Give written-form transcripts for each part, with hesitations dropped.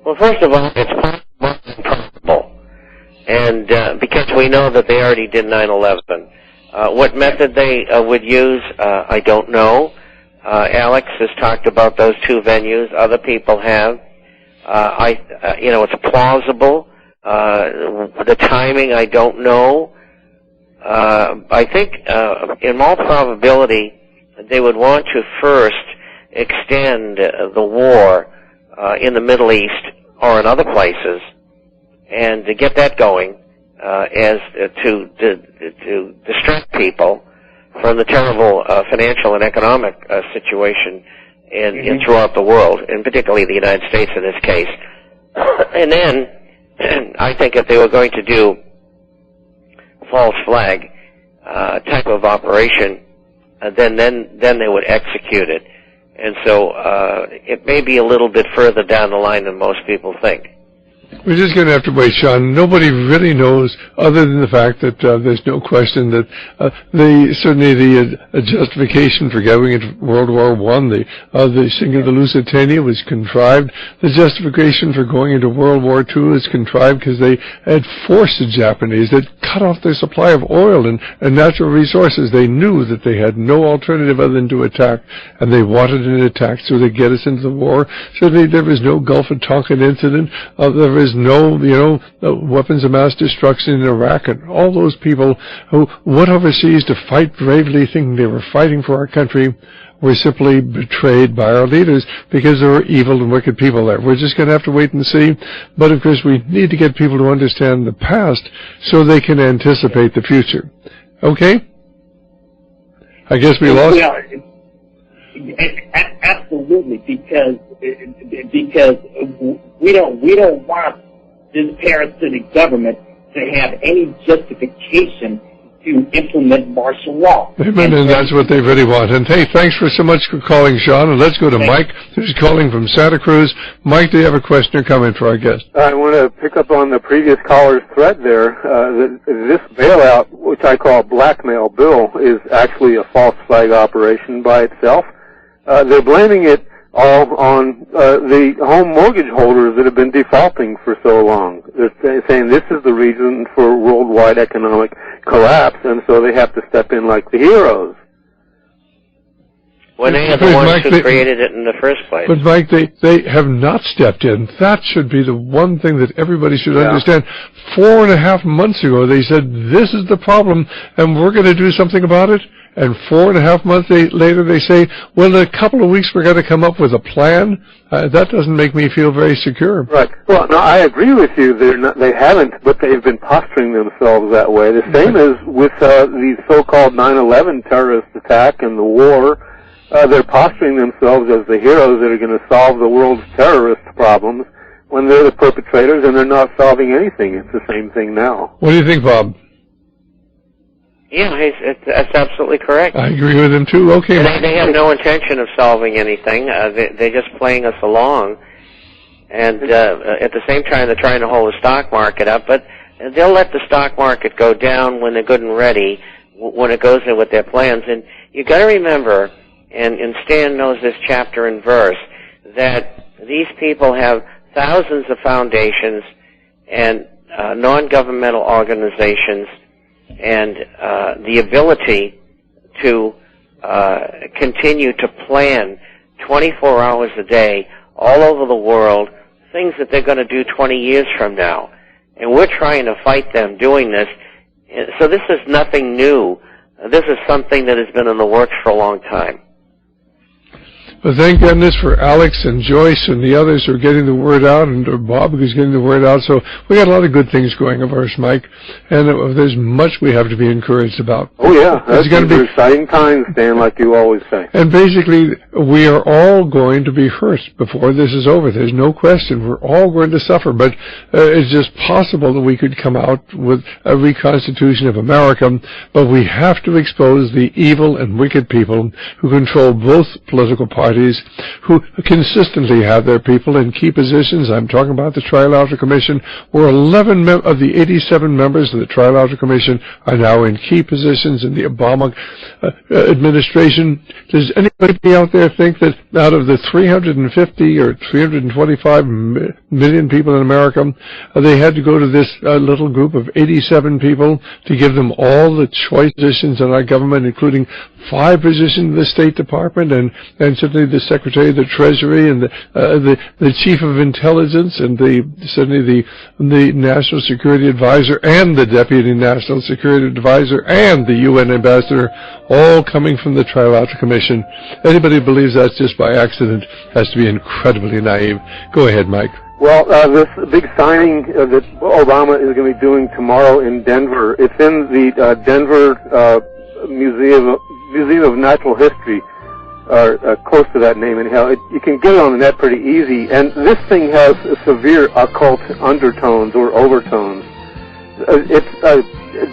Well, first of all, it's possible, and because we know that they already did 9/11. What method they would use, I don't know. Alex has talked about those two venues. Other people have. It's plausible. The timing, I don't know. I think, in all probability, they would want to first extend the war in the Middle East or in other places, and to get that going, to distract people from the terrible financial and economic situation in throughout the world, and particularly the United States in this case. And then, I think if they were going to do false flag type of operation, then they would execute it. And so it may be a little bit further down the line than most people think. We're just going to have to wait, Sean. Nobody really knows, other than the fact that there's no question that certainly the justification for going into World War I, the sinking of the Lusitania was contrived. The justification for going into World War II is contrived because they had forced the Japanese. They'd cut off their supply of oil and natural resources. They knew that they had no alternative other than to attack, and they wanted an attack so they'd get us into the war. Certainly there was no Gulf of Tonkin incident. There was no, weapons of mass destruction in Iraq, and all those people who went overseas to fight bravely thinking they were fighting for our country were simply betrayed by our leaders because there were evil and wicked people there. We're just going to have to wait and see. But of course we need to get people to understand the past so they can anticipate the future. Okay? I guess we lost... Yeah, absolutely, because we don't want this parasitic government to have any justification to implement martial law. Amen, and that's what they really want. And hey, thanks for so much for calling, Sean. And let's go to Mike, who's calling from Santa Cruz. Mike, do you have a question or comment for our guest? I want to pick up on the previous caller's thread there. This bailout, which I call blackmail bill, is actually a false flag operation by itself. They're blaming it all on the home mortgage holders that have been defaulting for so long. They're saying this is the reason for worldwide economic collapse, and so they have to step in like the heroes. When they are the ones who created it in the first place. But Mike, they have not stepped in. That should be the one thing that everybody should understand. 4.5 months ago, they said, this is the problem, and we're going to do something about it. And 4.5 months later, they say, well, in a couple of weeks, we're going to come up with a plan. That doesn't make me feel very secure. Right. Well, no, I agree with you. They haven't, but they've been posturing themselves that way. The same as with the so-called 9/11 terrorist attack and the war. They're posturing themselves as the heroes that are going to solve the world's terrorist problems when they're the perpetrators and they're not solving anything. It's the same thing now. What do you think, Bob? Yeah, that's absolutely correct. I agree with him, too. Okay. They have no intention of solving anything. They're just playing us along. And at the same time, they're trying to hold the stock market up. But they'll let the stock market go down when they're good and ready, when it goes in with their plans. And you've got to remember, and Stan knows this chapter and verse, that these people have thousands of foundations and non-governmental organizations, and the ability to continue to plan 24 hours a day all over the world, things that they're going to do 20 years from now. And we're trying to fight them doing this. So this is nothing new. This is something that has been in the works for a long time. Well, thank goodness for Alex and Joyce and the others who are getting the word out, and Bob who's getting the word out. So we got a lot of good things going of ours, Mike, and there's much we have to be encouraged about. Oh yeah, that's going to be exciting times, Dan, like you always say. And basically, we are all going to be hurt before this is over. There's no question. We're all going to suffer, but it's just possible that we could come out with a reconstitution of America, but we have to expose the evil and wicked people who control both political parties parties who consistently have their people in key positions. I'm talking about the Trilateral Commission, where 11 of the 87 members of the Trilateral Commission are now in key positions in the Obama administration. Does anybody out there think that out of the 350 or 325 million people in America, they had to go to this little group of 87 people to give them all the choice positions in our government, including 5 positions in the State Department and certainly the Secretary of the Treasury and the Chief of Intelligence and certainly the National Security Advisor and the Deputy National Security Advisor and the UN Ambassador, all coming from the Trilateral Commission. Anybody who believes that's just by accident has to be incredibly naive. Go ahead, Mike. Well, this big signing that Obama is going to be doing tomorrow in Denver, it's in the Denver Museum of Natural History, or close to that name anyhow. You can get it on the net pretty easy, and this thing has severe occult undertones or overtones.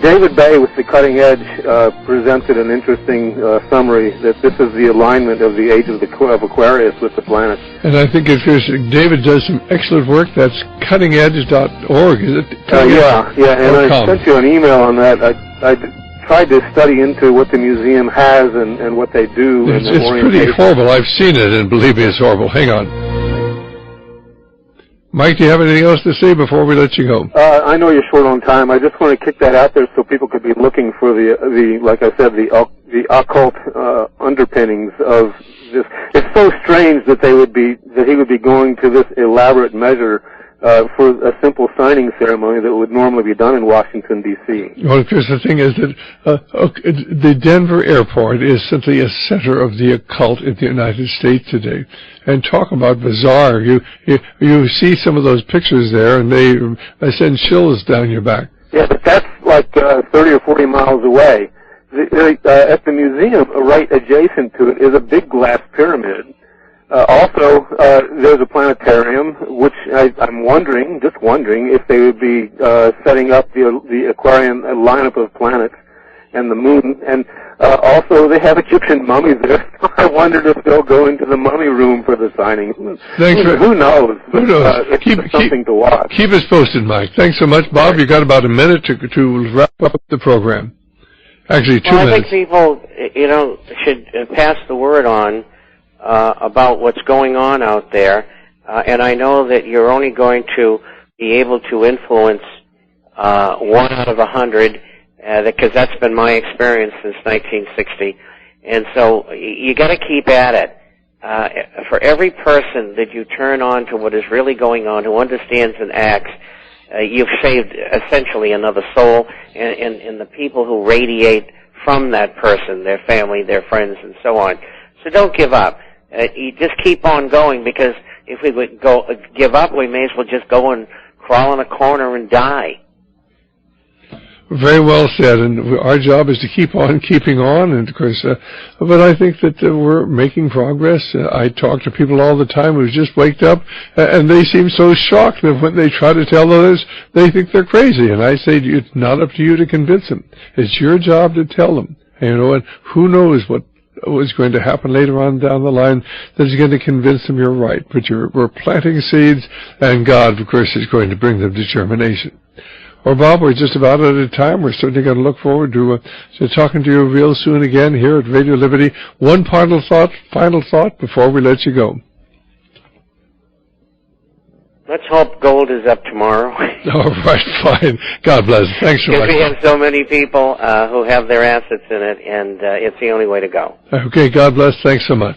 David Bay with The Cutting Edge presented an interesting summary that this is the alignment of the age of Aquarius with the planets. And I think David does some excellent work. That's cuttingedge.org, is it? Yeah, and I sent you an email on that. I tried to study into what the museum has and what they do. It's pretty horrible. I've seen it, and believe me, it's horrible. Hang on. Mike, do you have anything else to say before we let you go? I know you're short on time. I just want to kick that out there so people could be looking for the like I said, the occult underpinnings of this. It's so strange that he would be going to this elaborate measure for a simple signing ceremony that would normally be done in Washington, D.C. Well, because the thing is that the Denver airport is simply a center of the occult in the United States today. And talk about bizarre. You see some of those pictures there, and they send chills down your back. Yeah, but that's like 30 or 40 miles away. At the museum, right adjacent to it, is a big glass pyramid. Also, there's a planetarium, which I'm just wondering if they would be setting up the Aquarian lineup of planets and the moon. And also, they have Egyptian mummies there. I wondered if they'll go into the mummy room for the signing. Who knows? Who knows? It's something to watch. Keep us posted, Mike. Thanks so much, Bob. You got about a minute to wrap up the program. Actually, 2 minutes. I think people, should pass the word on about what's going on out there, and I know that you're only going to be able to influence 1 out of 100, because that's been my experience since 1960, and so you got to keep at it. For every person that you turn on to what is really going on, who understands and acts, you've saved essentially another soul, and the people who radiate from that person, their family, their friends, and so on. So don't give up. You just keep on going, because if we would give up, we may as well just go and crawl in a corner and die. Very well said, and our job is to keep on keeping on, and of course, but I think that we're making progress. I talk to people all the time who just waked up, and they seem so shocked that when they try to tell others, they think they're crazy, and I say it's not up to you to convince them. It's your job to tell them, and who knows what is going to happen later on down the line that is going to convince them you're right. But we're planting seeds, and God, of course, is going to bring them to germination. Well, Bob, we're just about out of time. We're certainly going to look forward to talking to you real soon again here at Radio Liberty. One final thought before we let you go. Let's hope gold is up tomorrow. All right, fine. God bless. Thanks so much. Because we have so many people who have their assets in it, and it's the only way to go. Okay, God bless. Thanks so much.